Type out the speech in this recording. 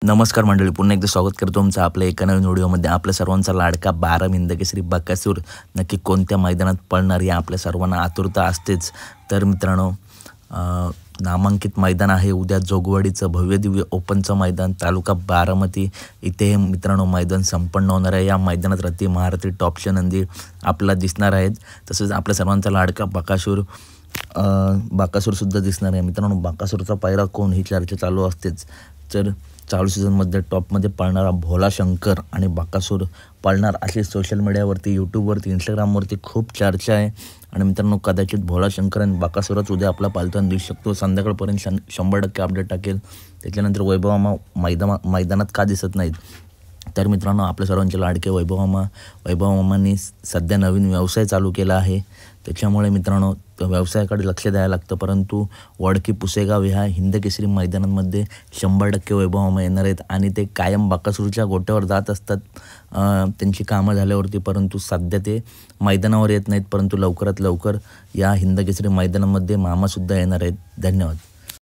नमस्कार मंडळी, पुन्हा एकदा स्वागत करतो तुमचं आपल्या एका नवीन व्हिडिओमध्ये. आपल्या सर्वांचा लाडका 12 हिंदकेसरी बकासूर नक्की कोणत्या मैदानात पळणार या आपल्या सर्वांना आतुरता असतेच. तर मित्रांनो, नामांकित मैदान आहे उद्या जोगवाडीचं भव्य दिव्य ओपनचं मैदान तालुका बारामती इथे मित्रांनो मैदान संपन्न होणार आहे. या मैदानात रती महारथी टॉपच्या नंदी आपल्याला दिसणार आहेत. तसंच आपल्या सर्वांचा लाडका बकासूरसुद्धा दिसणार आहे. मित्रांनो, बकासूरचा पायरा कोण ही चर्चा चालू असतेच. तर चालू सीझनमध्ये टॉपमध्ये पळणारा भोला शंकर आणि बकासूर पळणार अशी सोशल मीडियावरती, यूट्यूबवरती, इंस्टाग्रामवरती खूप चर्चा आहे. आणि मित्रांनो, कदाचित भोला शंकर आणि बकासूरच उद्या आपला पालताना दिसू शकतो. संध्याकाळपर्यंत 100% अपडेट टाकेल. त्याच्यानंतर वैभव मामा मैदानात का दिसत नाहीत. तर मित्रांनो, आपल्या सर्वांचे लाडके वैभव मामांनी सध्या नवीन व्यवसाय चालू केला आहे. त्याच्यामुळे मित्रांनो व्यवसायाकडे लक्ष द्यायला लागतं. परंतु वडकी पुसेगाव ह्या हिंदकेसरी मैदानांमध्ये 100% वैभव मामा येणार आहेत आणि ते कायम बकासूरच्या गोट्यावर जात असतात त्यांची कामं झाल्यावरती. परंतु सध्या ते मैदानावर येत नाहीत. परंतु लवकरात लवकर या हिंदकेसरी मैदानामध्ये मामासुद्धा येणार आहेत. धन्यवाद.